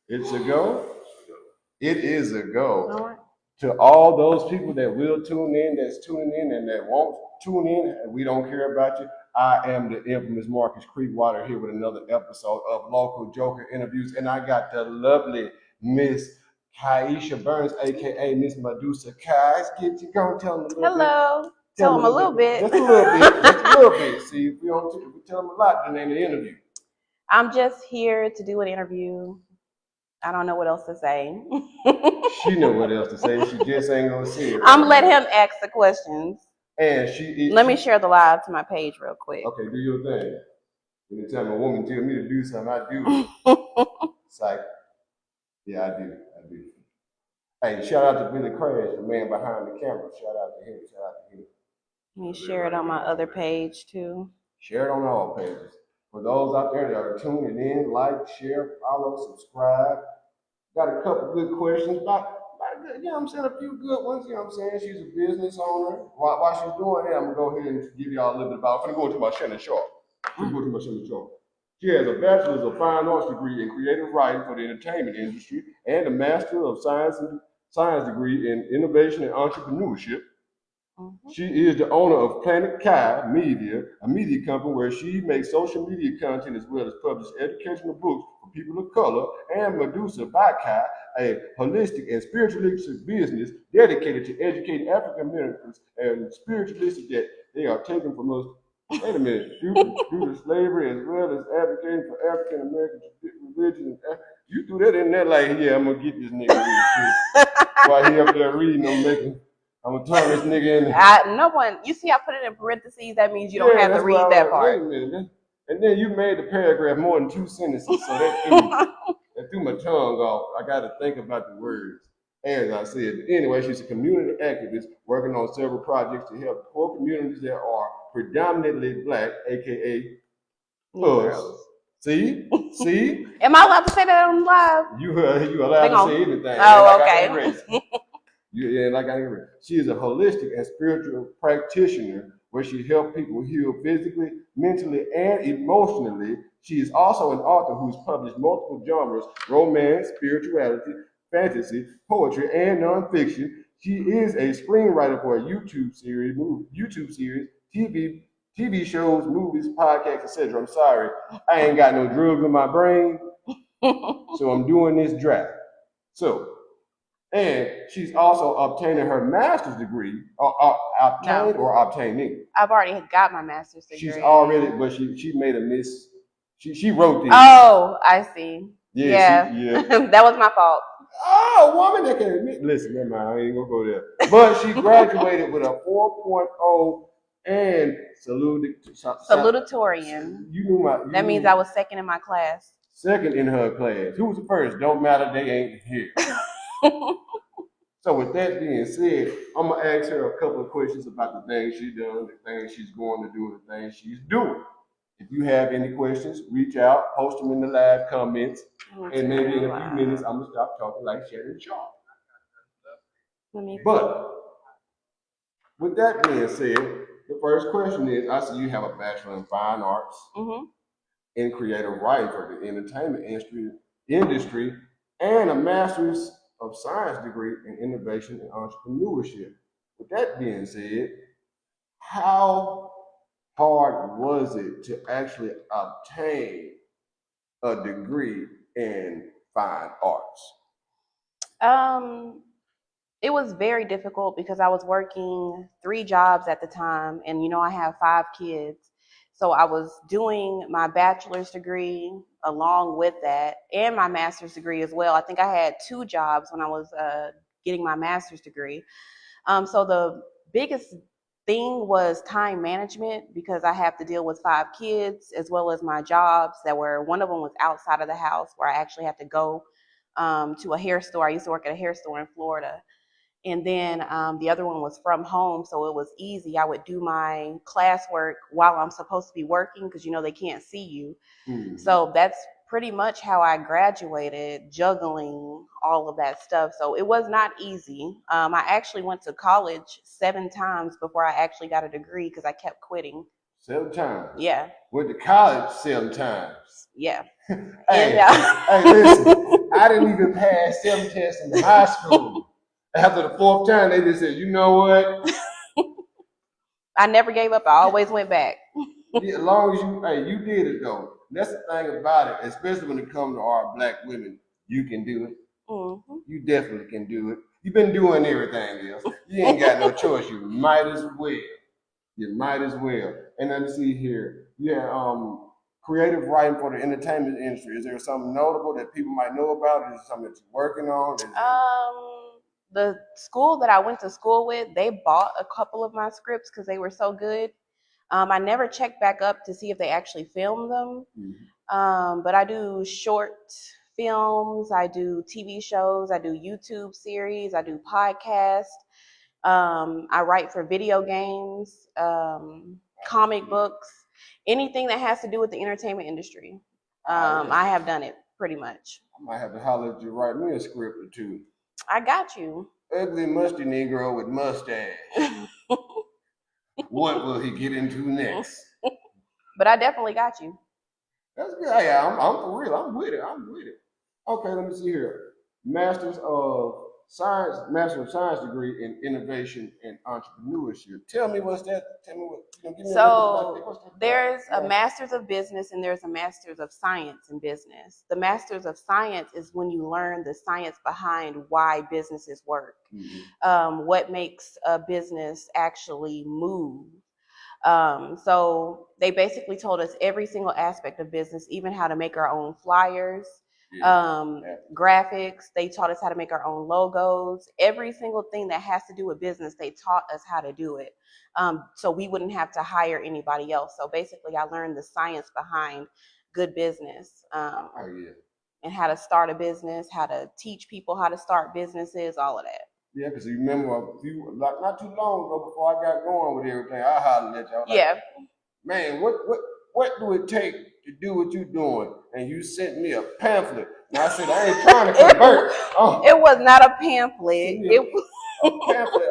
It's a go. It is a go. All right. To all those people that will tune in, that's tuning in, and that won't tune in, and we don't care about you. I am the infamous Marcus Creekwater here with another episode of Local Joker Interviews, and I got the lovely Ms KYE Burns, aka Ms Medusa KYE. Get you go, tell them a little bit. Hello. Tell them a little bit. Just a little bit. Just a little bit. See, if we tell them a lot, then ain't an interview. I'm just here to do an interview. I don't know what else to say. She know what else to say. She just ain't gonna say it. I'm gonna let him ask the questions. And let me share the live to my page real quick. Okay, do your thing. Anytime a woman tell me to do something, I do it. It's like, yeah, I do. Hey, shout out to Billy Crash, the man behind the camera. Shout out to him. Let me share it on my other page too. Share it on all pages. For those out there that are tuning in, like, share, follow, subscribe. Got a couple good questions. You know what I'm saying? A few good ones. You know what I'm saying? She's a business owner. While she's doing that, I'm going to go ahead and give y'all a little bit about. I'm going to go into my Shannon Sharp. She has a bachelor's of fine arts degree in creative writing for the entertainment industry and a master of science degree in innovation and entrepreneurship. She is the owner of Planet Kai Media, a media company where she makes social media content as well as publish educational books for people of color, and Medusa by Kai, a holistic and spiritualistic business dedicated to educating African Americans and spiritualistic that they are taken from us. Wait a minute, due to slavery as well as advocating for African American religion. You threw that in there like, yeah, I'm gonna get this nigga real quick. While he up there reading, I'm gonna turn this nigga in. No one. You see, I put it in parentheses. That means you don't have to read that part. Wait a minute. And then you made the paragraph more than 2 sentences, so that threw my tongue off. I got to think about the words. As I said, anyway, she's a community activist working on several projects to help poor communities that are predominantly Black, aka us. See? Am I allowed to say that on live? You allowed to say anything. Oh, okay. She is a holistic and spiritual practitioner where she helps people heal physically, mentally, and emotionally. She is also an author who's published multiple genres: romance, spirituality, fantasy, poetry, and nonfiction. She is a screenwriter for a YouTube series, TV shows, movies, podcasts, etc. I'm sorry, I ain't got no drugs in my brain, so I'm doing this dry. And she's also obtaining her master's degree, obtaining. I've already got my master's degree. She's already, but she made a miss. She wrote this. Oh, I see. Yeah. That was my fault. Oh, a woman that can admit. Listen, never mind, I ain't gonna go there. But she graduated with a 4.0 and salutatorian. That means I was second in my class. Second in her class. Who was the first? Don't matter, they ain't here. So with that being said, I'm gonna ask her a couple of questions about the things she's done, the things she's going to do, the things she's doing. If you have any questions, reach out, post them in the live comments, and maybe in a few minutes I'm gonna stop talking like Shannon Sharp. But with that being said, the first question is: I see you have a bachelor in fine arts in creative writing for the entertainment industry, and a master's of science degree in innovation and entrepreneurship. With that being said, how hard was it to actually obtain a degree in fine arts? It was very difficult because I was working 3 jobs at the time, and I have 5 kids. So I was doing my bachelor's degree along with that and my master's degree as well. I think I had 2 jobs when I was getting my master's degree. So the biggest thing was time management because I have to deal with 5 kids as well as my jobs one of them was outside of the house where I actually have to go to a hair store. I used to work at a hair store in Florida. And then the other one was from home, so it was easy. I would do my classwork while I'm supposed to be working because, they can't see you. So that's pretty much how I graduated, juggling all of that stuff. So it was not easy. I actually went to college 7 times before I actually got a degree because I kept quitting. 7 times. Yeah. Went to college 7 times. Yeah. Hey, hey, listen, I didn't even pass 7 tests in high school. After the 4th time, they just said, you know what? I never gave up. I always went back. As long as you did it though. That's the thing about it, especially when it comes to our black women. You can do it. Mm-hmm. You definitely can do it. You've been doing everything else. You ain't got no choice. You might as well. You might as well. And let me see here. Yeah, creative writing for the entertainment industry. Is there something notable that people might know about? Is it something that you're working on? The school that I went to school with, they bought a couple of my scripts because they were so good. I never checked back up to see if they actually filmed them. Mm-hmm. But I do short films, I do TV shows, I do YouTube series, I do podcasts. I write for video games, comic books, anything that has to do with the entertainment industry. I have done it pretty much. I might have to holler at you, write me a script or two. I got you. Ugly, musty Negro with mustache. What will he get into next? But I definitely got you. That's good. Yeah, I'm for real. I'm with it. Okay, let me see here. Master of Science degree in Innovation and Entrepreneurship. Tell me what's that? Tell me what. Give me so there's a Master's of Business and there's a Master's of Science in Business. The Master's of Science is when you learn the science behind why businesses work, what makes a business actually move. So they basically told us every single aspect of business, even how to make our own flyers, graphics. They taught us how to make our own logos. Every single thing that has to do with business, they taught us how to do it. So we wouldn't have to hire anybody else. So basically, I learned the science behind good business, and how to start a business, how to teach people how to start businesses, all of that. Yeah, because you remember not too long ago, before I got going with everything, I hollered at y'all. Man, what do it take to do what you're doing? And you sent me a pamphlet. And I said, I ain't trying to convert. It was not a pamphlet. It was a pamphlet.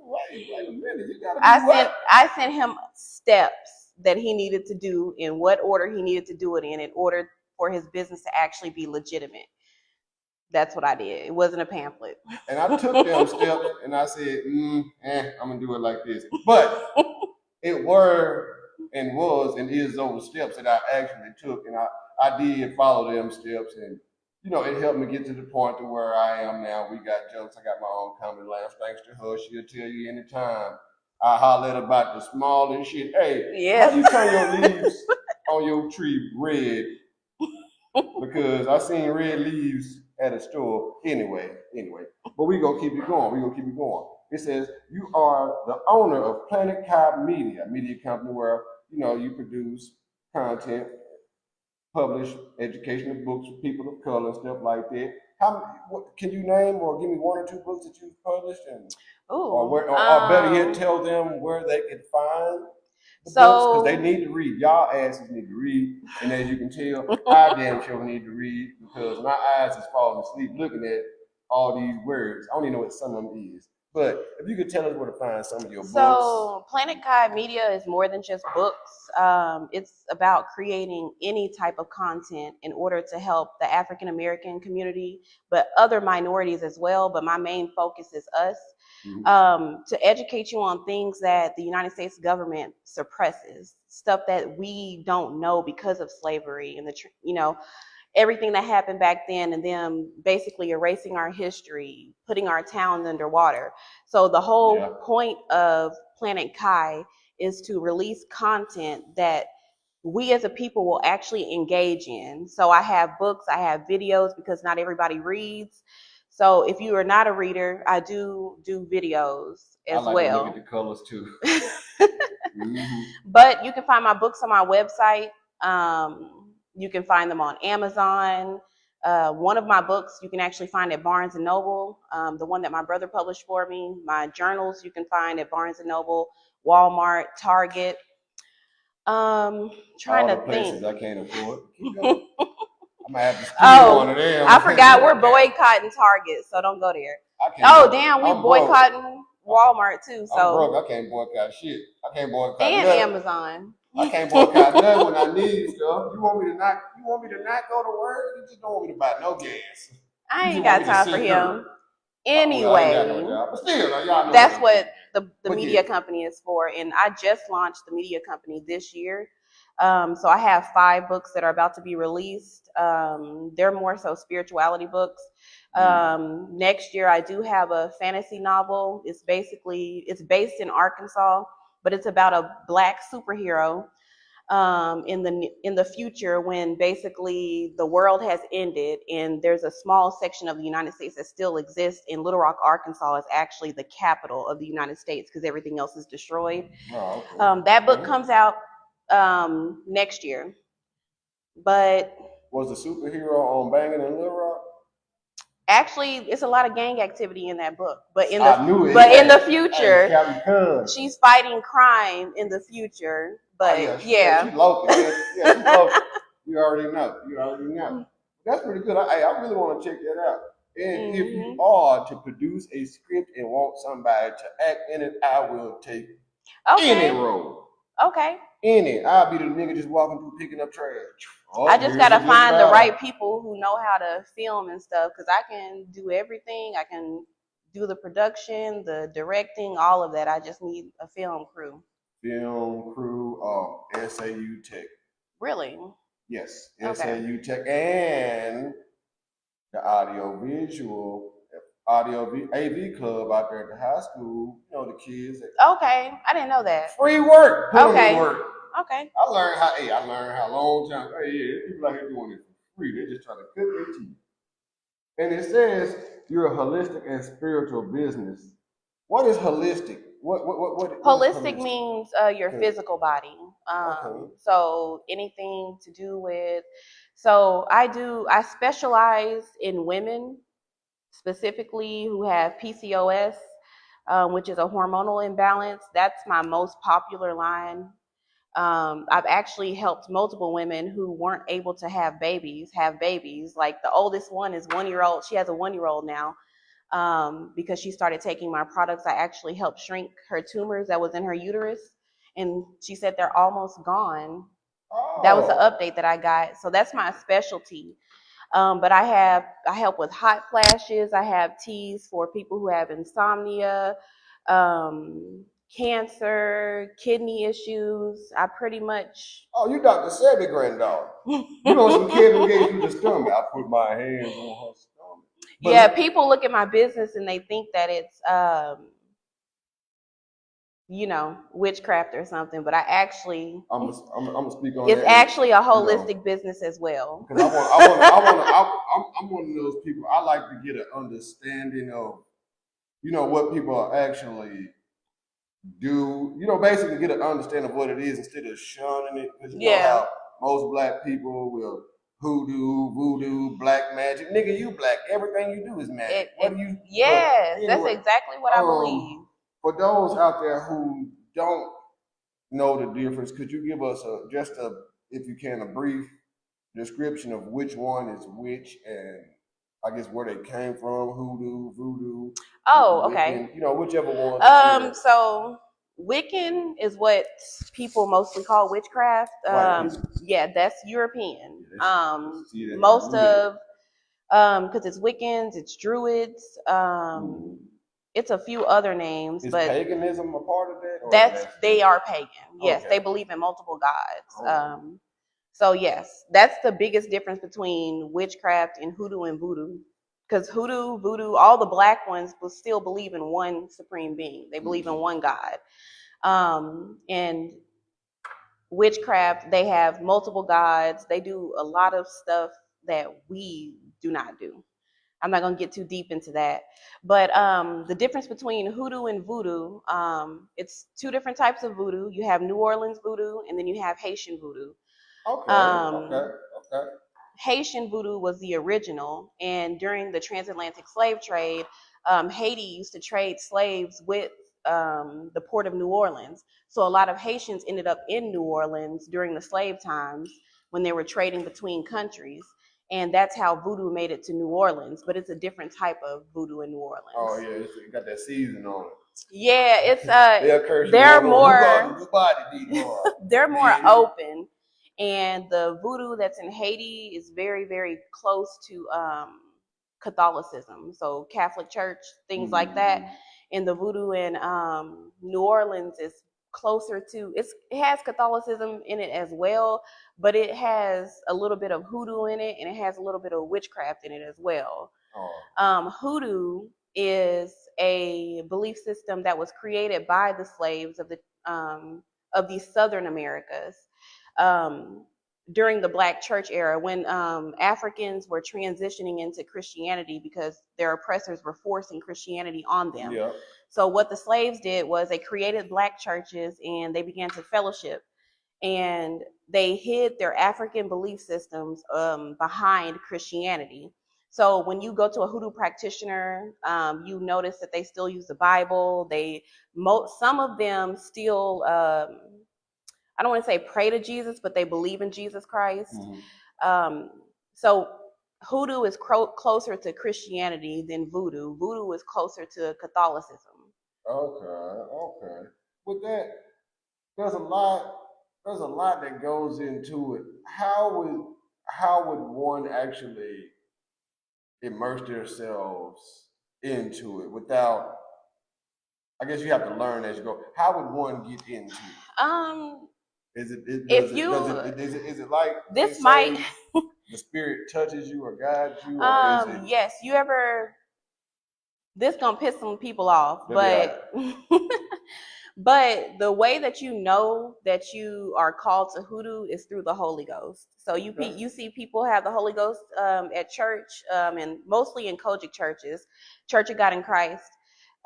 Wait a minute. You gotta I sent him steps that he needed to do, in what order he needed to do it in order for his business to actually be legitimate. That's what I did. It wasn't a pamphlet. And I took them steps and I said, I'm going to do it like this. But it were and was and is those steps that I actually took. And I did follow them steps. And, it helped me get to the point to where I am now. We got jokes. I got my own comedy laughs. Thanks to her. She'll tell you anytime I holler about the smallest shit. Hey, how you turn your leaves on your tree red? Because I seen red leaves at a store anyway. But we gonna keep it going. It says you are the owner of Planet KYE Media, a media company where you produce content, publish educational books for people of color and stuff like that. Can you name or give me 1 or 2 books that you've published, or better yet, tell them where they can find the books, because they need to read. Y'all asses need to read, and as you can tell, I damn sure need to read, because my eyes is falling asleep looking at all these words. I don't even know what some of them is. But if you could tell us where to find some of your books. So Planet KYE Media is more than just books. It's about creating any type of content in order to help the African American community, but other minorities as well. But my main focus is us. To educate you on things that the United States government suppresses, stuff that we don't know because of slavery and everything that happened back then, and them basically erasing our history, putting our towns underwater. So the whole point of Planet KYE is to release content that we as a people will actually engage in. So I have books, I have videos, because not everybody reads. So if you are not a reader, I do videos as well. I like to look at the colors too. But you can find my books on my website. You can find them on Amazon. One of my books you can actually find at Barnes & Noble. The one that my brother published for me. My journals you can find at Barnes & Noble, Walmart, Target. Trying all to places think. I can't afford. I might have to steal one of them. I forgot we're boycotting Target, so don't go there. We boycotting Walmart too. So I'm broke. I can't boycott shit. I can't boycott and nothing. Amazon. I can't boycott nothing when I need stuff. You want me to not go to work? You just don't want me to buy no gas. I ain't got time for him. Anyway, well, I ain't got no job, but still, y'all know that's what the media yeah. company is for. And I just launched the media company this year. So I have 5 books that are about to be released. They're more so spirituality books. Next year I do have a fantasy novel. It's based in Arkansas, but it's about a black superhero in the future, when basically the world has ended and there's a small section of the United States that still exists, and Little Rock, Arkansas is actually the capital of the United States because everything else is destroyed. Oh, okay. That book comes out next year. But was the superhero on Banging in Little Rock? Actually, it's a lot of gang activity in that book. But in the future, she's fighting crime in the future. But she's local. Yeah, she's local. You already know. That's pretty good. I really want to check that out. And if you are to produce a script and want somebody to act in it, I will take any role. Okay. Any. I'll be the nigga just walking through picking up trash. I just gotta find the right people who know how to film and stuff, because I can do everything. I can do the production, the directing, all of that. I just need a film crew. SAU Tech. Really? Yes, SAU Tech, and the audio AV club out there at the high school. You know, the kids. Okay, I didn't know that. Free work. Put them to work. Okay. I learned how long time. Hey, yeah, people out here doing it for free. They just try to cut their teeth. And it says you're a holistic and spiritual business. What is holistic? What holistic means your physical body. So anything to do with. So I specialize in women specifically who have PCOS, which is a hormonal imbalance. That's my most popular line. I've actually helped multiple women who weren't able to have babies. Like the oldest one is 1 year old. She has a 1-year-old now. Because she started taking my products, I actually helped shrink her tumors that was in her uterus, and she said they're almost gone. That was the update that I got. So that's my specialty. But I help with hot flashes. I have teas for people who have insomnia, cancer, kidney issues. I pretty much. Oh, you Dr. Sebi granddaughter. You know some kid who gave you the stomach. I put my hands on her stomach. But yeah, people look at my business and they think that it's witchcraft or something, but I actually I'm gonna speak on it's that. Actually a holistic business as well. Because I'm one of those people. I like to get an understanding of, what people actually do. Basically get an understanding of what it is instead of shunning it. Because you know how most black people will hoodoo, voodoo, black magic. Nigga, you black. Everything you do is magic. Yes, that's exactly what I believe. For those out there who don't know the difference, could you give us if you can, a brief description of which one is which, and I guess where they came from? Hoodoo, voodoo. Oh, okay. Wiccan, whichever one. So Wiccan is what people mostly call witchcraft. Yeah, that's European. Most of because it's Wiccans, it's Druids. It's a few other names. Is but paganism a part of that? They are pagan. Yes, they believe in multiple gods. So yes, that's the biggest difference between witchcraft and hoodoo and voodoo. Because hoodoo, voodoo, all the black ones will still believe in one supreme being. They believe in one God. And witchcraft, they have multiple gods. They do a lot of stuff that we do not do. I'm not going to get too deep into that. But the difference between hoodoo and voodoo, it's 2 different types of voodoo. You have New Orleans voodoo, and then you have Haitian voodoo. Okay. Haitian voodoo was the original, and during the transatlantic slave trade, Haiti used to trade slaves with the port of New Orleans. So a lot of Haitians ended up in New Orleans during the slave times when they were trading between countries. And that's how voodoo made it to New Orleans, but it's a different type of voodoo in New Orleans. Oh yeah, it got that season on it. Yeah, it's they'll curse you they're more. they're more open, and the voodoo that's in Haiti is very, very close to Catholicism, so Catholic Church, things like that. And the voodoo in New Orleans is closer to it has Catholicism in it as well, but it has a little bit of hoodoo in it, and it has a little bit of witchcraft in it as well. Hoodoo is a belief system that was created by the slaves of the Southern Americas during the Black Church era, when Africans were transitioning into Christianity because their oppressors were forcing Christianity on them. Yep. So what the slaves did was they created Black churches and they began to fellowship, and they hid their African belief systems behind Christianity. So when you go to a hoodoo practitioner, you notice that they still use the Bible. Some of them still, I don't want to say pray to Jesus, but they believe in Jesus Christ. So hoodoo is closer to Christianity than voodoo. Voodoo is closer to Catholicism. Okay. With that, there's a lot that goes into it. How would one actually immerse themselves into it without, I guess you have to learn as you go. How would one get into it? Is it like this might the spirit touches you or guides you, or is it? Yes, you ever? This gonna piss some people off, but but the way that you know that you are called to hoodoo is through the Holy Ghost. So you see people have the Holy Ghost at church, and mostly in Kojic churches, Church of God in Christ.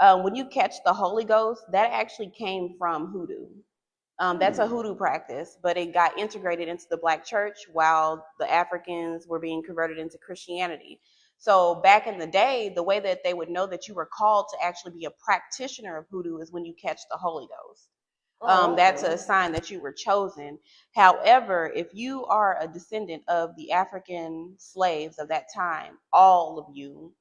When you catch the Holy Ghost, that actually came from hoodoo. That's a hoodoo practice, but it got integrated into the Black church while the Africans were being converted into Christianity. So back in the day, the way that they would know that you were called to actually be a practitioner of hoodoo is when you catch the Holy Ghost. That's a sign that you were chosen. However, if you are a descendant of the African slaves of that time, all of you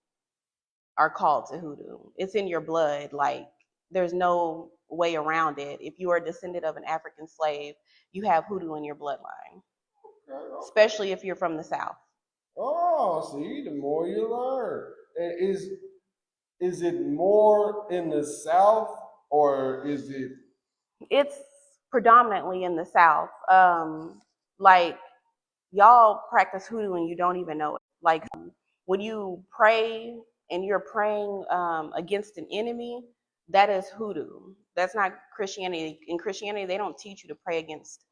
are called to hoodoo. It's in your blood. Like, there's no way around it. If you are a descendant of an African slave, you have hoodoo in your bloodline, especially if you're from the South. Oh, see, the more you learn. Is it more in the South, or is it? It's predominantly in the South. Like, y'all practice hoodoo and you don't even know it. Like, when you pray and you're praying against an enemy, that is hoodoo. That's not Christianity. In Christianity, they don't teach you to pray against,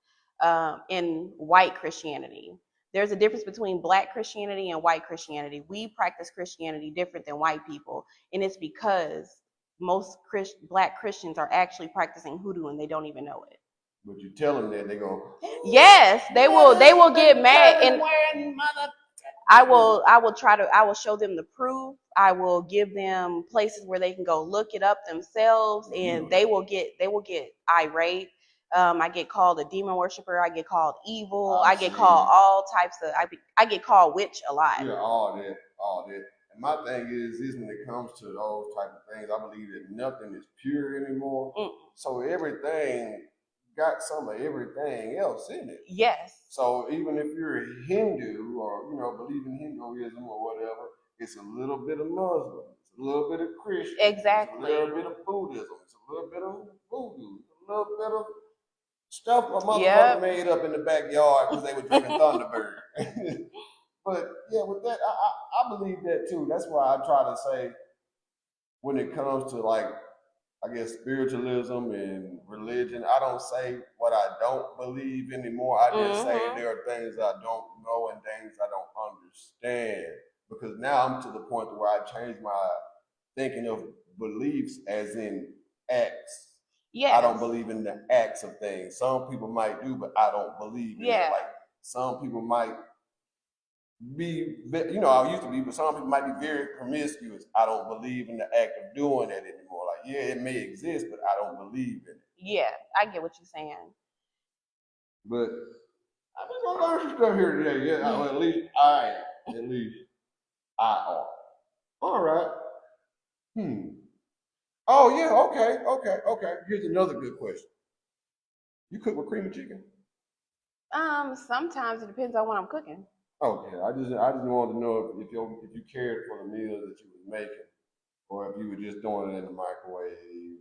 in white Christianity. There's a difference between Black Christianity and white Christianity. We practice Christianity different than white people, and it's because most Black Christians are actually practicing hoodoo and they don't even know it. But you tell them that, they go, yes, they will. They will get mad, and I will show them the proof. I will give them places where they can go look it up themselves, and they will get irate. I get called a demon worshiper. I get called evil. I get called all types of. I get called witch a lot. Yeah, all that. And my thing is when it comes to those type of things, I believe that nothing is pure anymore. So everything got some of everything else in it. Yes. So even if you're a Hindu or believe in Hinduism or whatever, it's a little bit of Muslim, it's a little bit of Christian, exactly, it's a little bit of Buddhism, it's a little bit of voodoo, it's a little bit of stuff my motherfucker made up in the backyard because they were drinking Thunderbird. But yeah, with that, I believe that too. That's why I try to say, when it comes to, like, I guess, spiritualism and religion, I don't say what I don't believe anymore. I just say there are things I don't know and things I don't understand. Because now I'm to the point where I change my thinking of beliefs as in acts. Yes. I don't believe in the acts of things. Some people might do, but I don't believe in it. Like, some people might be, I used to be, but some people might be very promiscuous. I don't believe in the act of doing that anymore. Like, yeah, it may exist, but I don't believe in it. Yeah, I get what you're saying. But I'm just gonna learn some stuff here today. Yeah, well, at least I are. All right. Oh yeah, okay. Here's another good question. You cook with cream of chicken? Sometimes it depends on what I'm cooking. Okay, I just wanted to know if you cared for the meals that you was making, or if you were just doing it in the microwave,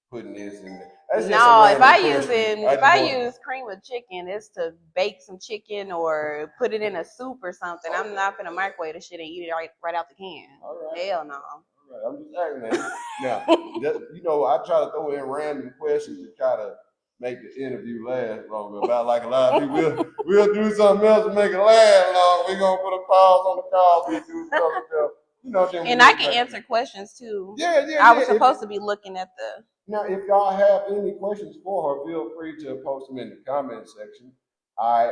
putting this in there. That's just a No, random question. if I use cream of chicken, it's to bake some chicken or put it in a soup or something. I'm not gonna microwave the shit and eat it right out the can. All right. Hell no. All right, I'm just asking that. Now, I try to throw in random questions to try to make the interview last longer. About like a lot of people, we'll do something else to make it last long. We're gonna put a pause on the call. We do something else. Then And I can answer questions too. Yeah. I was supposed to be looking at the. Now, if y'all have any questions for her, feel free to post them in the comment section. I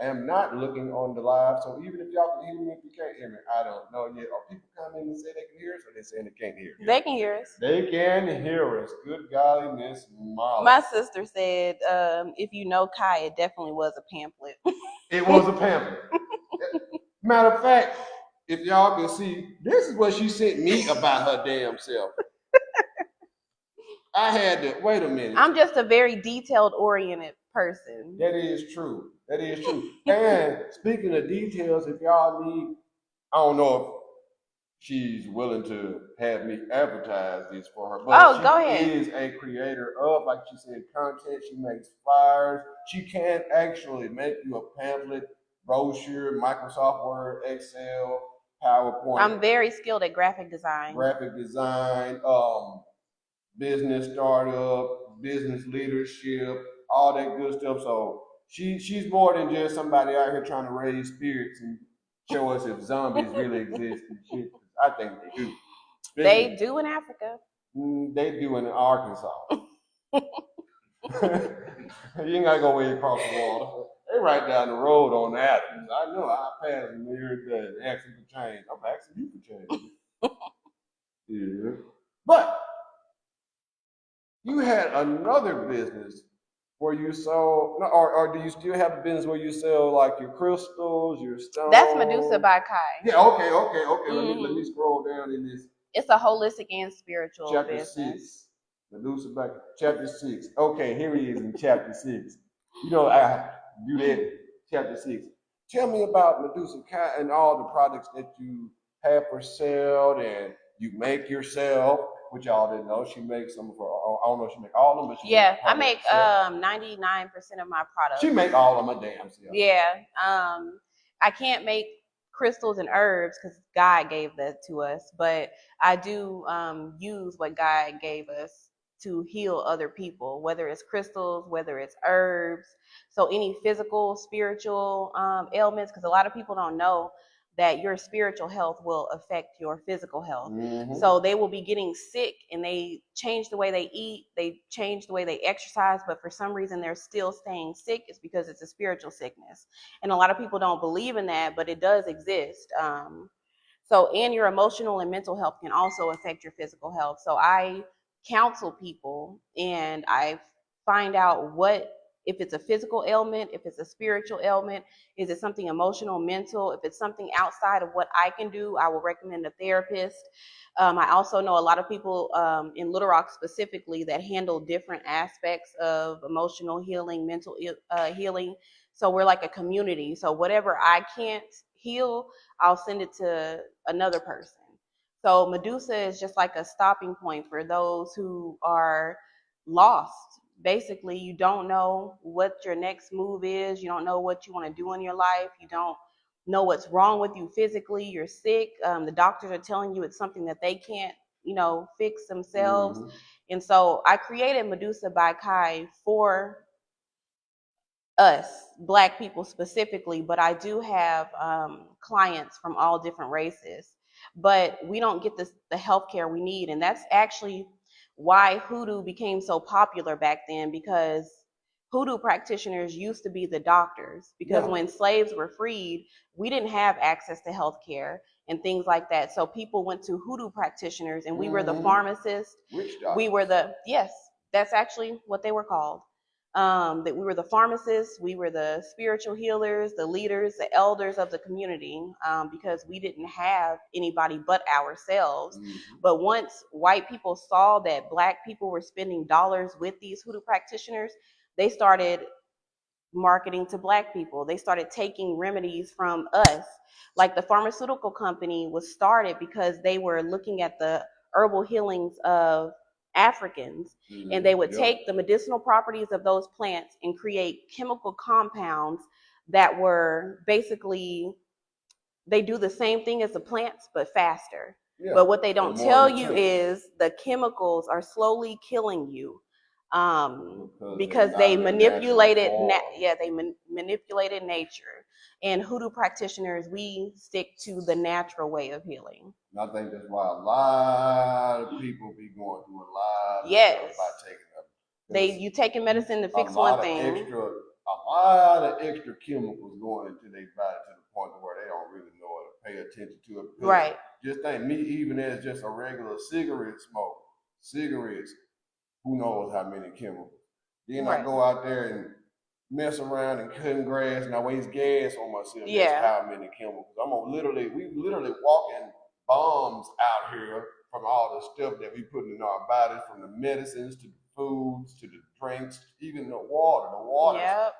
am not looking on the live, so even if y'all can hear me, if you can't hear me, I don't know yet. Are people coming and say they can hear us, or they saying they can't hear us? They can hear us. They can hear us. Good golly, Miss Molly. My sister said, if you know Kai, it definitely was a pamphlet. It was a pamphlet. Matter of fact, if y'all can see, this is what she sent me about her damn self. I had to wait a minute. I'm just a very detailed oriented person. That is true. And speaking of details, if y'all need, I don't know if she's willing to have me advertise this for her, but go ahead. She is a creator of, like she said, content. She makes flyers. She can actually make you a pamphlet, brochure, Microsoft Word, Excel, PowerPoint. I'm very skilled at graphic design. Business startup, business leadership, all that good stuff. So she's more than just somebody out here trying to raise spirits and show us if zombies really exist and shit. I think they do. They do in Africa. They do in Arkansas. You ain't gotta go way across the water. They right down the road on Adams. I know. I pass them every day. Asking for change. I'm asking you for change. Yeah, but you had another business where you sell, or do you still have a business where you sell like your crystals, your stones? That's Medusa by Kai. Yeah, okay. Let me scroll down in this. It's a holistic and spiritual Chapter business. 6. Medusa by Chapter 6. Okay, here he is in Chapter 6. I do that. Chapter 6. Tell me about Medusa Kai and all the products that you have for sale and you make yourself, which y'all didn't know. She makes some of her. I don't know if she make all of them, but she I make 99% of my products. She make all of my damn self. Yeah. I can't make crystals and herbs because God gave that to us, but I do use what God gave us to heal other people, whether it's crystals, whether it's herbs. So any physical, spiritual ailments, because a lot of people don't know that your spiritual health will affect your physical health. Mm-hmm. So they will be getting sick and they change the way they eat, they change the way they exercise, but for some reason they're still staying sick. It's because it's a spiritual sickness. And a lot of people don't believe in that, but it does exist. And your emotional and mental health can also affect your physical health. So I counsel people and I find out if it's a physical ailment, if it's a spiritual ailment, is it something emotional, mental? If it's something outside of what I can do, I will recommend a therapist. I also know a lot of people in Little Rock specifically that handle different aspects of emotional healing, mental healing. So we're like a community. So whatever I can't heal, I'll send it to another person. So Medusa is just like a stopping point for those who are lost. Basically, you don't know what your next move is. You don't know what you want to do in your life. You don't know what's wrong with you physically. You're sick. The doctors are telling you it's something that they can't, fix themselves. Mm-hmm. And so I created Medusa by Kai for us, Black people specifically, but I do have clients from all different races. But we don't get the healthcare we need, and that's actually why hoodoo became so popular back then, because hoodoo practitioners used to be the doctors, because when slaves were freed, we didn't have access to healthcare and things like that. So people went to hoodoo practitioners, and we were the pharmacists. We were that's actually what they were called. That we were the pharmacists, we were the spiritual healers, the leaders, the elders of the community, because we didn't have anybody but ourselves. But once white people saw that black people were spending dollars with these hoodoo practitioners, they started marketing to black people. They started taking remedies from us. Like the pharmaceutical company was started because they were looking at the herbal healings of Africans, and they would take the medicinal properties of those plants and create chemical compounds that were basically, they do the same thing as the plants but faster. But what they don't tell you is the chemicals are slowly killing you, because they manipulated manipulated nature. And hoodoo practitioners, we stick to the natural way of healing. And I think that's why a lot of people be going through a lot of stuff by taking them. You taking medicine to fix one thing. A lot of extra chemicals going into their body to the point where they don't really know it or pay attention to it. Right. Just think, me even as just a regular cigarette smoke, cigarettes, who knows how many chemicals. Then I go out there and mess around and cutting grass and I waste gas on myself. That's how many chemicals. We literally walking bombs out here from all the stuff that we put in our bodies, from the medicines to the foods to the drinks, even the water.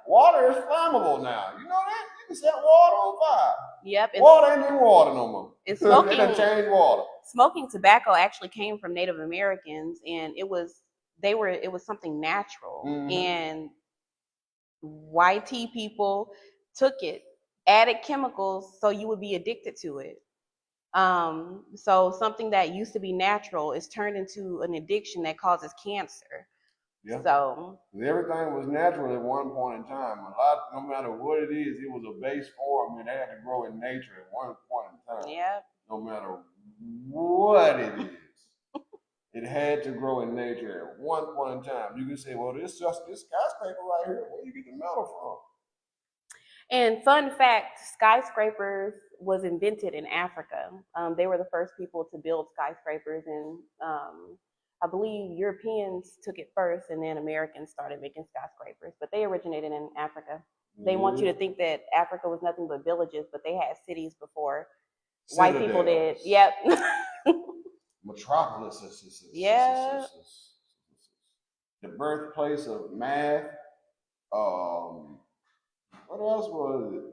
Water is flammable now. You know that? You can set water on fire. Water ain't even water no more. It's smoking. They done changed water. Smoking tobacco actually came from Native Americans, and it was something natural. And YT people took it, added chemicals, so you would be addicted to it. So something that used to be natural is turned into an addiction that causes cancer. So everything was natural at one point in time. No matter what it is, it was a base form and it had to grow in nature at one point in time. No matter what it is, it had to grow in nature at one point in time. You can say, well, this skyscraper right here, where you get the metal from? And fun fact, skyscrapers was invented in Africa. They were the first people to build skyscrapers, and I believe Europeans took it first, and then Americans started making skyscrapers. But they originated in Africa. They want you to think that Africa was nothing but villages, but they had cities before white people did. Yep. Metropolises. The birthplace of math. What else was it?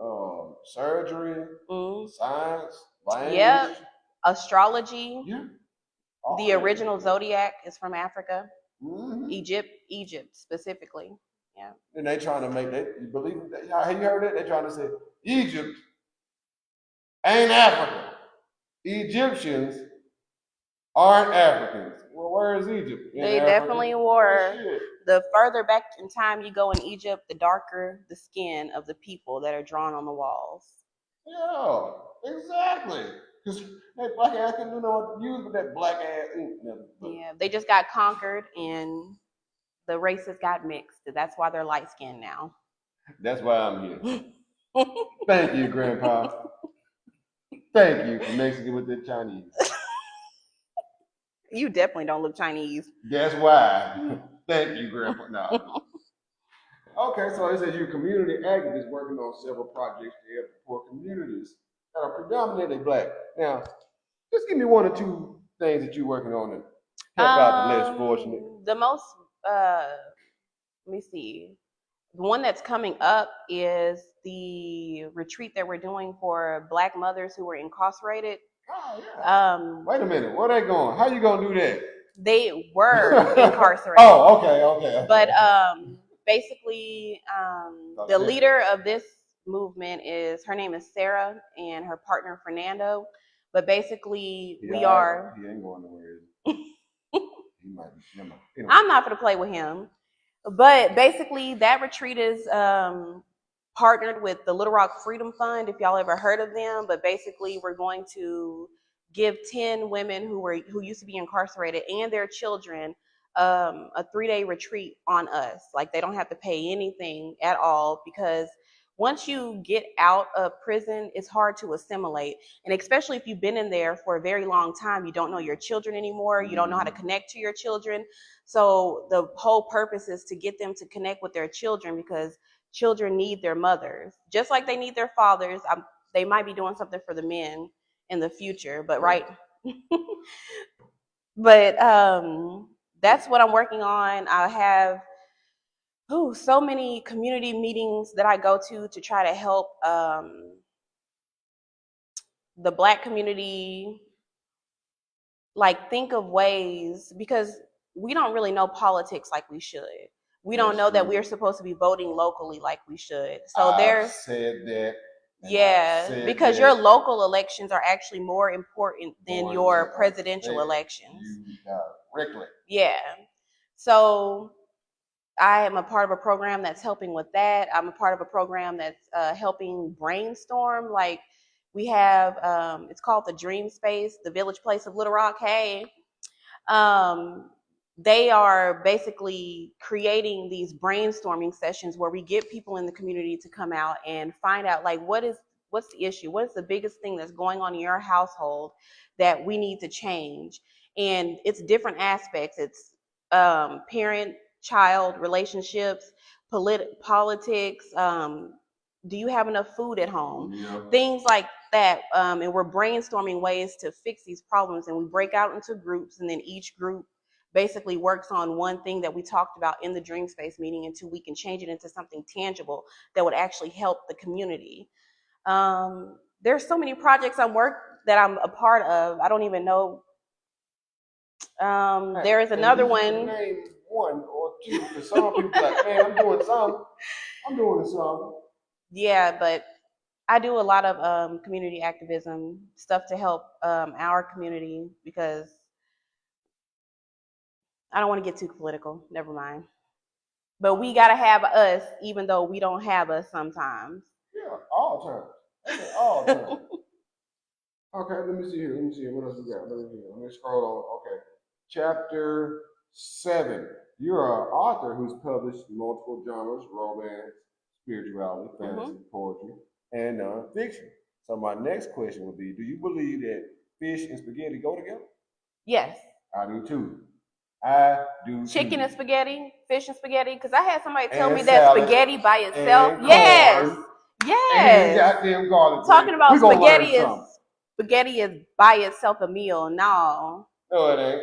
Surgery, science, language. Astrology. The original zodiac is from Africa. Egypt specifically. And they trying to make that, you believe that? Have you heard that? They trying to say Egypt ain't Africa. Egyptians aren't Africans. Well, where is Egypt? They definitely were. The further back in time you go in Egypt, the darker the skin of the people that are drawn on the walls. Yeah, exactly. Because that black ass can do no use with that black ass ink. Yeah, they just got conquered and the races got mixed. That's why they're light skinned now. That's why I'm here. Thank you, Grandpa. Thank you for mixing it with the Chinese. You definitely don't look Chinese. That's why. Thank you, Grandpa. No. Okay, so it says you're a community activist working on several projects to help poor communities that are predominantly black. Now, just give me one or two things that you're working on to help out the less fortunate. The most, let me see. The one that's coming up is the retreat that we're doing for Black mothers who were incarcerated. Oh, yeah. Wait a minute, where they going? How you gonna do that? They were incarcerated. Oh, okay. But basically, the leader of this movement her name is Sarah, and her partner Fernando. But basically, He ain't going nowhere. He might be. I'm not gonna play with him. But basically, that retreat is partnered with the Little Rock Freedom Fund, if y'all ever heard of them. But basically, we're going to give 10 women who used to be incarcerated and their children a 3-day retreat on us. Like, they don't have to pay anything at all, because once you get out of prison, it's hard to assimilate. And especially if you've been in there for a very long time, you don't know your children anymore. You don't know how to connect to your children. So the whole purpose is to get them to connect with their children, because children need their mothers just like they need their fathers. They might be doing something for the men in the future, but right. But that's what I'm working on. I have so many community meetings that I go to try to help the Black community, like, think of ways, because we don't really know politics like we should. We don't know that we're supposed to be voting locally like we should. So I've said that. Yeah, because your local elections are actually more important than your presidential elections. Directly. Yeah. So I am a part of a program that's helping with that. I'm a part of a program that's helping brainstorm. Like, we have, it's called the Dream Space, the Village Place of Little Rock. Hey, they are basically creating these brainstorming sessions where we get people in the community to come out and find out, like, what's the issue? What is the biggest thing that's going on in your household that we need to change? And it's different aspects. It's parent-child relationships, politics. Do you have enough food at home? Yeah. Things like that. And we're brainstorming ways to fix these problems. And we break out into groups, and then each group basically works on one thing that we talked about in the Dream Space meeting until we can change it into something tangible that would actually help the community. There's so many projects that I'm a part of. I don't even know. There is another one. Name one or two, because some people like, man, I'm doing something. I'm doing something. Yeah, but I do a lot of community activism stuff to help our community, because I don't want to get too political. Never mind. But we got to have us, even though we don't have us sometimes. Yeah, all times. All times. Okay, let me see here. What else we got? Let me scroll on. Okay. Chapter 7. You're an author who's published multiple genres: romance, spirituality, fantasy, poetry, and nonfiction. So my next question would be, do you believe that fish and spaghetti go together? Yes. I do too. I do Chicken too. and spaghetti, fish and spaghetti, because I had somebody tell me that spaghetti by itself. Yes. Yes. And goddamn garlic. Talking about spaghetti is by itself a meal. No. No, it ain't.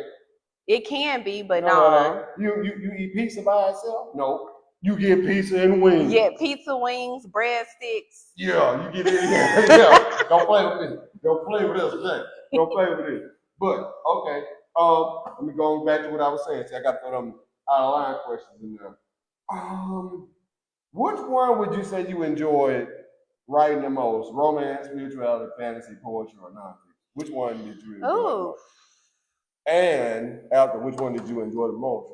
It can be, but no. You eat pizza by itself? No. You get pizza and wings. Yeah, pizza, wings, breadsticks. Yeah, you get it. Yeah. Don't play with this. Don't play with this. Don't play with this. But okay. Let me go back to what I was saying. See, I got to throw them out of line questions in there. Which one would you say you enjoyed writing the most? Romance, spirituality, fantasy, poetry, or nonfiction? Which one did you enjoy the most? And after, which one did you enjoy the most?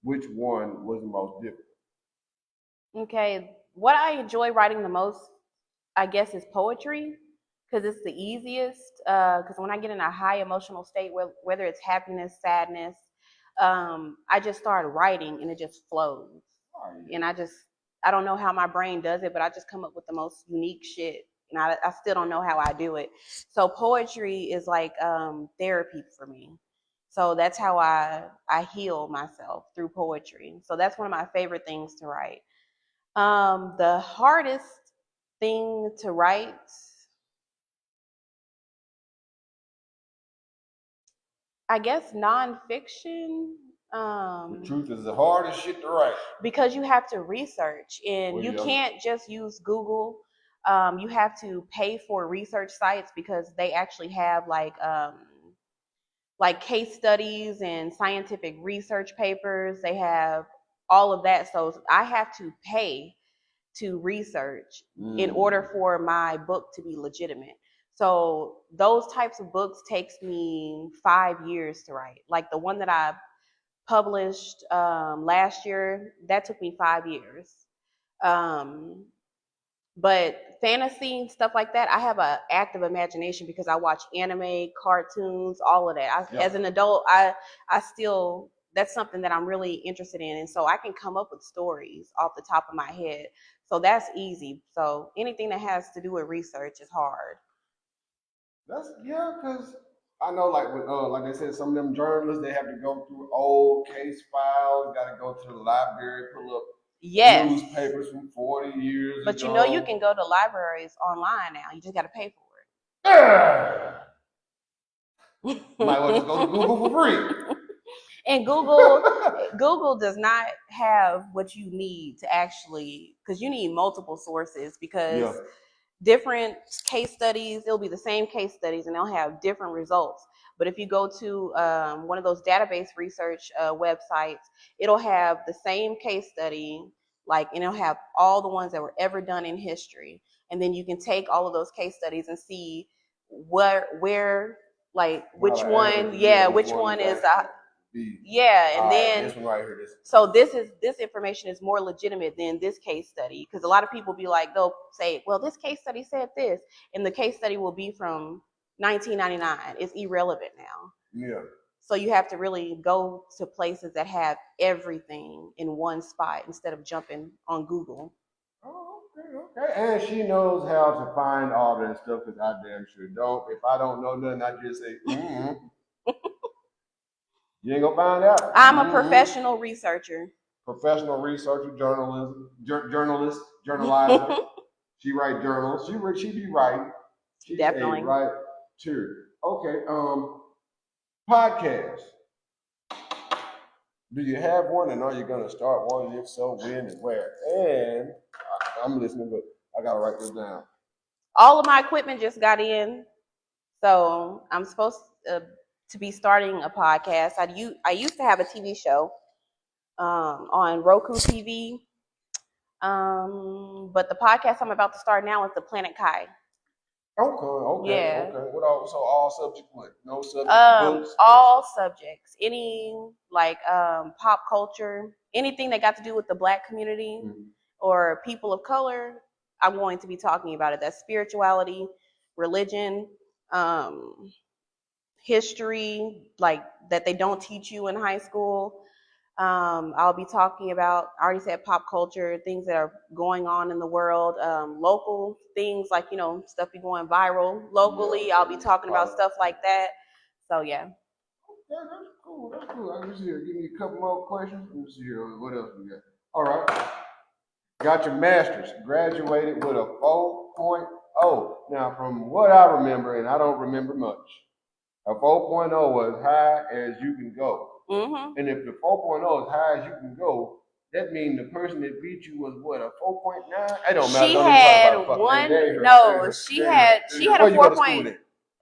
Which one was the most difficult? Okay, what I enjoy writing the most, I guess, is poetry, because it's the easiest. Because when I get in a high emotional state, whether it's happiness, sadness, I just start writing and it just flows. And I don't know how my brain does it, but I just come up with the most unique shit. And I still don't know how I do it. So poetry is like therapy for me. So that's how I heal myself, through poetry. So that's one of my favorite things to write. The hardest thing to write, I guess, nonfiction. The truth is the hardest shit to write. Because you have to research, and you can't just use Google. You have to pay for research sites, because they actually have like case studies and scientific research papers. They have all of that. So I have to pay to research in order for my book to be legitimate. So those types of books takes me 5 years to write. Like the one that I published last year, that took me 5 years. But fantasy, stuff like that, I have an active imagination because I watch anime, cartoons, all of that. As an adult, I still that's something that I'm really interested in, and so I can come up with stories off the top of my head. So that's easy. So anything that has to do with research is hard. That's yeah, because I know like with like I said, some of them journalists they have to go through old case files, got to go to the library, pull up Yes, newspapers from 40 years but you know you ago. can go to libraries online now. You just got to pay Ah! for Might well just go to Google for free. it. And Google does not have what you need to actually, because you need multiple sources, because Yeah. different case studies, it'll be the same case studies and they'll have different results. But if you go to one of those database research websites, it'll have the same case study, like, and it'll have all the ones that were ever done in history. And then you can take all of those case studies and see where, like, which one, yeah, which one is, yeah, and then this one right here, this. so this information is more legitimate than this case study, because a lot of people be like, they'll say, well, this case study said this, and the case study will be from 1999. It's irrelevant now. Yeah. So you have to really go to places that have everything in one spot instead of jumping on Google. Oh, okay. And she knows how to find all that stuff because I damn sure don't. If I don't know nothing, I just say, You ain't gonna find out. I'm a professional researcher. Professional researcher, journalist, journalizer. She write journals. She be writing. She's Definitely. a writer. Okay. Podcast. Do you have one, and are you gonna start one? If so, when and where? And I'm listening, but I gotta write this down. All of my equipment just got in, so I'm supposed to be starting a podcast. I used to have a TV show on Roku TV, but the podcast I'm about to start now is the Planet Kai. Okay. What all? So all subject what? No subject books. All subjects, any like pop culture, anything that got to do with the Black community or people of color. I'm going to be talking about it. That's spirituality, religion, history, like that they don't teach you in high school. I'll be talking about, I already said pop culture, things that are going on in the world, local things like, stuff be going viral locally. I'll be talking about stuff like that. So, yeah. Yeah, that's cool. That's cool. Let me see here. Give me a couple more questions. Let me see here. What else we got? All right. Got your master's. Graduated with a 4.0. Now, from what I remember, and I don't remember much, a 4.0 was high as you can go. Mm-hmm. And if the 4.0 is high as you can go, that means the person that beat you was what, a 4.9? I don't matter. She Don't had even talk about one. it. No, she had Where a you go to 4. school then?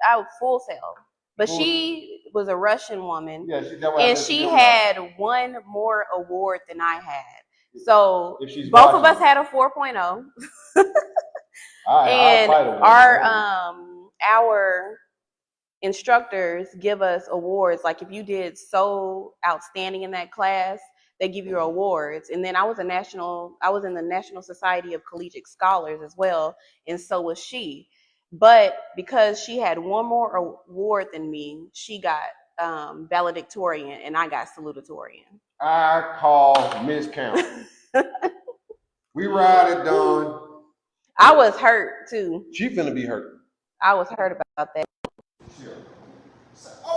Out Full Sail, but Full- she was a Russian woman, Yeah, and she had one more award than I had. So both of us had a 4.0. And our instructors give us awards. Like if you did so outstanding in that class, they give you awards. And then I was in the National Society of Collegiate Scholars as well, and so was she. But because she had one more award than me, she got valedictorian and I got salutatorian. I call miscount. We ride it, Dawn. I was hurt too. She finna be hurt. I was hurt about that. Sure.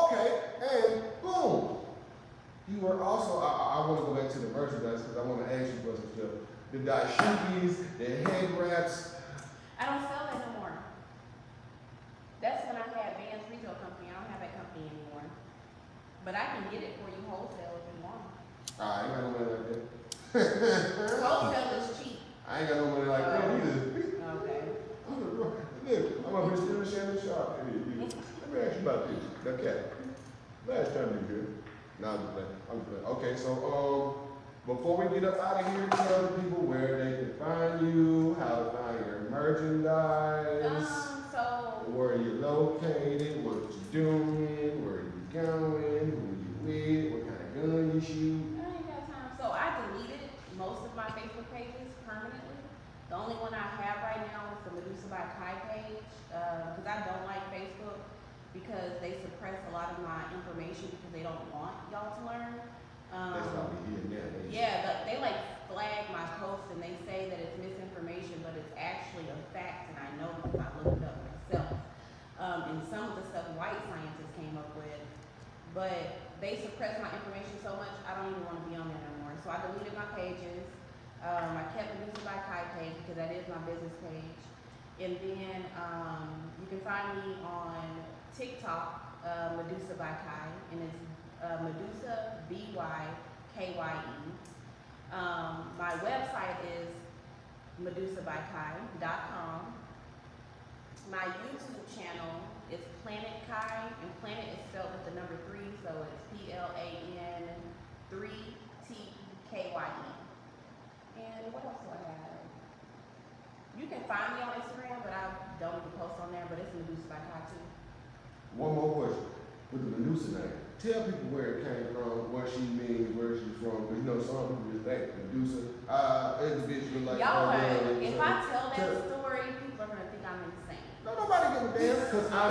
Okay, and boom. You were also, I want to go back to the merchandise because I want to ask you about some stuff. The dashikis, the head wraps. I don't sell that no more. That's when I had Vans Retail Company. I don't have that company anymore. But I can get it for you wholesale if you want. I ain't got no money like that. Wholesale is cheap. I ain't got no money like that either. Okay. Look, I'm up here still sharing the shop. Let me ask you about this. Okay. Last time you good. No, I'm just playing. Okay, so before we get up out of here, tell the people where they can find you, how to find your merchandise, where you're located, what you're doing, where you going, who you with, what kind of gun you shoot. I ain't got time. So I deleted most of my Facebook pages permanently. The only one I have right now is the Medusa KYE page, because I don't like Facebook because they suppress a lot of my information because they don't want y'all to learn. That's probably here now. Yeah, they like flag my post and they say that it's misinformation, but it's actually a fact, and I know because I looked it up myself. And some of the stuff white scientists came up with, but they suppressed my information so much, I don't even want to be on there no more. So I deleted my pages. I kept Medusa by KYE page because that is my business page. And then you can find me on TikTok, Medusa by KYE, and it's Medusa BYKYE. My website is medusabykai.com. My YouTube channel is Planet KYE, and Planet is spelled with the number 3, so it's PLAN3TKYE. And what else do I have? You can find me on Instagram, but I don't even post on there, but it's Medusa by KYE too. One more question. With the Medusa name, tell people where it came from, what she means, where she's from. Because you know some people just think Medusa, individual like Y'all are, if I tell that story, people are gonna think I'm insane. No, nobody give a damn. Because I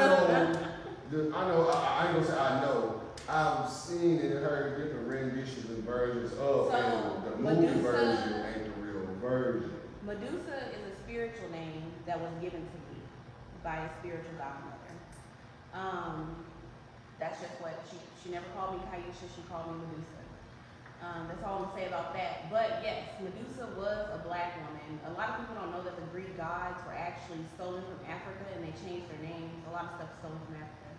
ain't gonna say I know. I've seen and heard different renditions and versions of, and the movie version ain't the real version. Medusa is a spiritual name that was given to me by a spiritual godmother. That's just what she never called me Kaisha, she called me Medusa. That's all I'm gonna say about that. But yes, Medusa was a black woman. A lot of people don't know that the Greek gods were actually stolen from Africa and they changed their names. A lot of stuff stolen from Africa.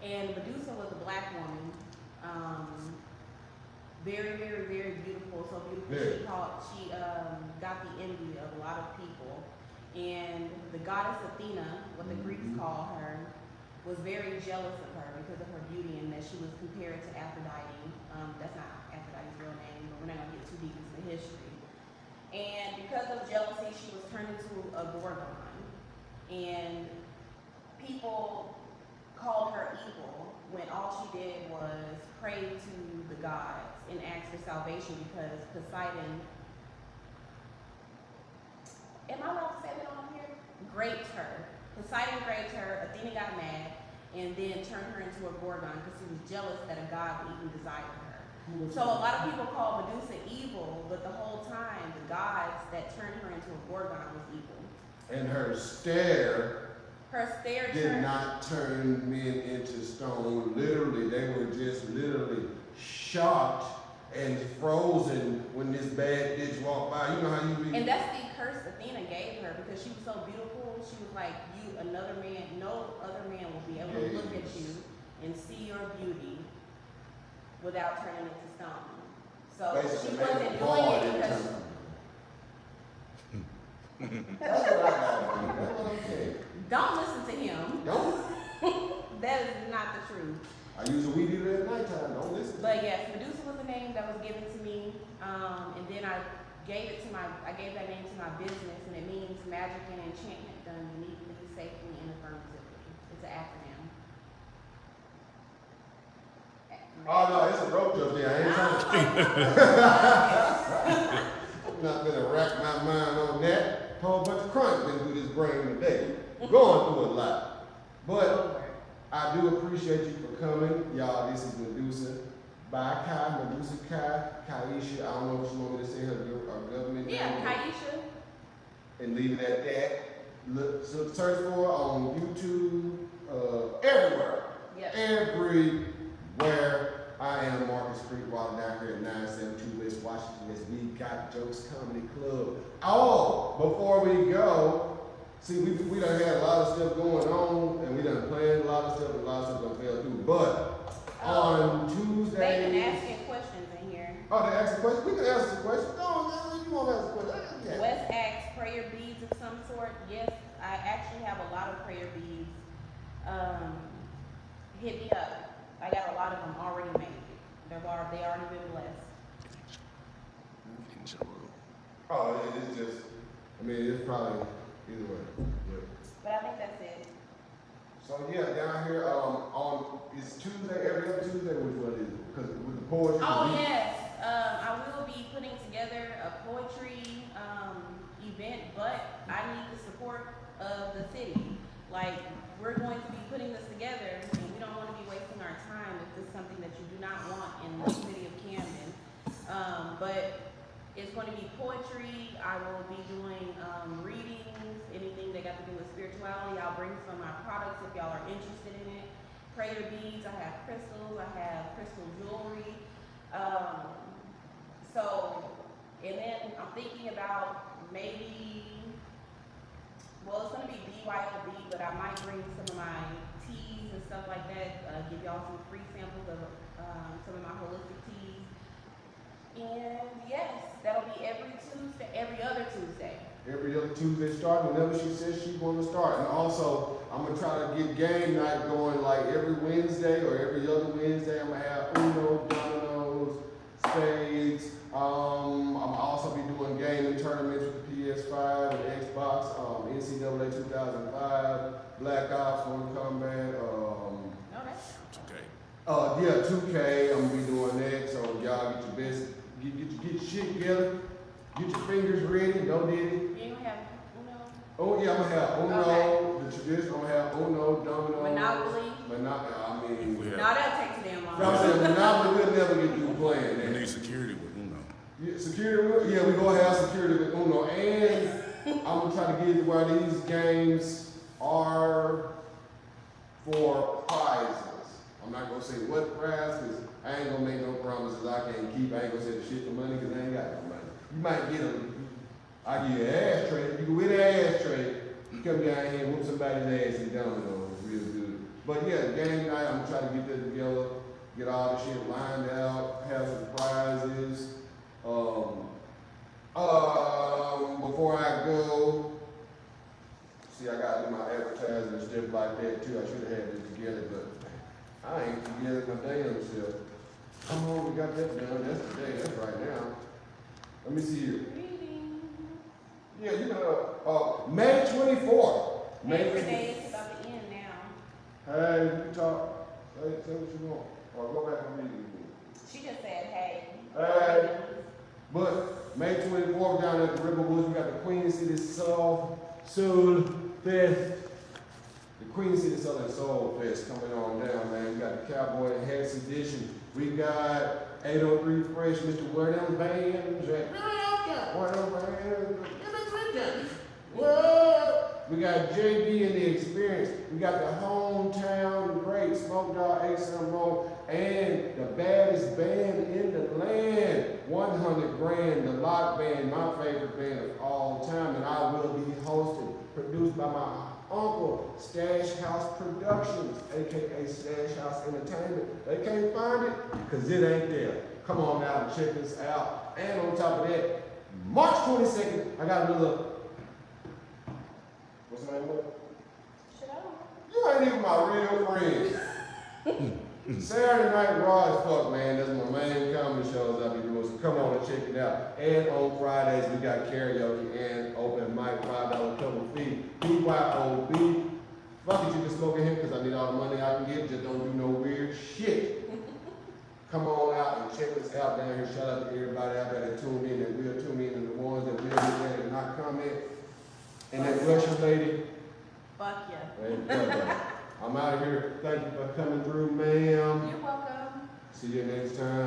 And Medusa was a black woman. Very, very, very beautiful. So beautiful. Yeah. She got the envy of a lot of people. And the goddess Athena, what the Greeks call her, was very jealous of her because of her beauty and that she was compared to Aphrodite. That's not Aphrodite's real name, but we're not gonna get too deep into the history. And because of jealousy, she was turned into a gorgon. And people called her evil when all she did was pray to the gods and ask for salvation because Poseidon, am I allowed to say that on here? Raped her. Poseidon raped her, Athena got mad, and then turned her into a gorgon because he was jealous that a god would even desire her. So a lot of people call Medusa evil, but the whole time the gods that turned her into a gorgon was evil. And her stare did not turn men into stone. Literally, they were just literally shocked and frozen when this bad bitch walked by. You know how you read? And that's the curse Athena gave her because she was so beautiful. She was like, you, another man, no other man will be able to look at you and see your beauty without turning into stone. So basically, she wasn't doing it because that's what I got. That's what I'm saying. Don't listen to him. Don't. That is not the truth. I use a weed eater at nighttime. Don't listen. But yes, Medusa was the name that was given to me, and then I gave that name to my business, and it means magic and enchantment done uniquely, safely, and affirmatively. It's an acronym. Oh no, it's a rope joke there. I ain't trying to. I'm not gonna rack my mind on that. A whole bunch of crunch been through this brain today. Going through a lot. But I do appreciate you for coming. Y'all, this is Medusa by KYE, Medusa Kaisha. I don't know if you want me to say her government name. Yeah, Kaisha. And leave it at that. Look, so search for her on YouTube, everywhere. Yep. Everywhere. I am Marcus Creekwater down here at 972 West Washington. As we got Jokes Comedy Club. Oh, before we go, see, we done had a lot of stuff going on, and we done planned a lot of stuff, and a lot of stuff done fell through. But on Tuesday, they've been asking questions in here. Oh, they asked a question? We can answer the question. No, you want to ask a question? Yeah. Wes asked prayer beads of some sort. Yes, I actually have a lot of prayer beads. Hit me up. I got a lot of them already made. They already been blessed. Oh, it's just, I mean, it's probably either way. Yeah. But I think that's it. So yeah, down here it's Tuesday, every other Tuesday, which one is it? Because with the poetry. Oh yes, I will be putting together a poetry event, but I need the support of the city. Like, we're going to be putting this together, and we don't want to be wasting our time if this is something that you do not want in the city of Camden. But it's going to be poetry. I will be doing readings, anything that got to do with spirituality. I'll bring some of my products if y'all are interested in it. Prayer beads, I have crystals, I have crystal jewelry. So, and then I'm thinking about maybe, well, it's going to be BYOB, but I might bring some of my teas and stuff like that, give y'all some free samples of some of my holistic teas. And yes, that'll be every Tuesday, every other Tuesday. Every other Tuesday starting whenever she says she's going to start. And also, I'm going to try to get game night going like every Wednesday or every other Wednesday. I'm going to have Uno, dominoes, spades. I'm also be doing gaming tournaments with the PS5 and Xbox, NCAA 2005, Black Ops, Mortal Kombat. Yeah, 2K. I'm going to be doing that. So y'all get your best, get your shit together. Get your fingers ready, don't did it. You ain't gonna have Uno? Oh yeah, I'm gonna have Uno, Okay. the traditional, I'm gonna have Uno, dominoes. Monopoly? I mean, No, that'll take too damn long. I'm saying Monopoly, we'll never get through playing that. We need security with Uno. Yeah, security, yeah, we gonna have security with Uno. And I'm gonna try to get it where these games are for prizes. I'm not gonna say what prize, because I ain't gonna make no promises I can't keep. I ain't gonna say the shit for money, because I ain't got no money. You might get them. I give you an ashtray. You can win an ashtray. You come down here and whoop somebody's ass and dominoes. Real good. But yeah, game night, I'm trying to get that together, get all the shit lined out, have some prizes. Before I go, see, I got to do my advertising and stuff like that too. I should have had this together, but I ain't together my damn self. Come on, we got that done. That's today. That's right now. Let me see here. Reading. Yeah, you know, May 24th. Every day is about to end now. Hey, you talk. Say what you want. Or go back and read it. She just said, hey. Hey. But May 24th down at the River Woods, we got the Queen City Soul Fest. The Queen City Southern Soul Fest coming on down, man. We got the Cowboy and Hats edition. We got 803 Fresh, Mr. Where Them Bands at? Where Them Bands? What? We got JB and the Experience. We got the Hometown Great, Smoke Dog, A-Some Roll, and the baddest band in the land, 100 Grand, the Lock Band, my favorite band of all time, and I will be hosting, produced by my uncle, Stash House Productions, aka Stash House Entertainment. They can't find it because it ain't there. Come on out and check us out. And on top of that, March 22nd, I got another. What's the name of it? You ain't even my real friend. Saturday Night Raw as fuck, man. That's my main comedy shows I be doing. So come on and check it out. And on Fridays, we got karaoke and open mic, $5 cover fee. BYOB. Fuck it, you can smoke in here because I need all the money I can get. Just don't do no weird shit. Come on out and check us out down here. Shout out to everybody out there that tuned in, that will tune in, and the ones that will be there and not comment. And that Russian lady. Fuck yeah. Hey, fuck that. I'm out of here. Thank you for coming through, ma'am. You're welcome. See you next time.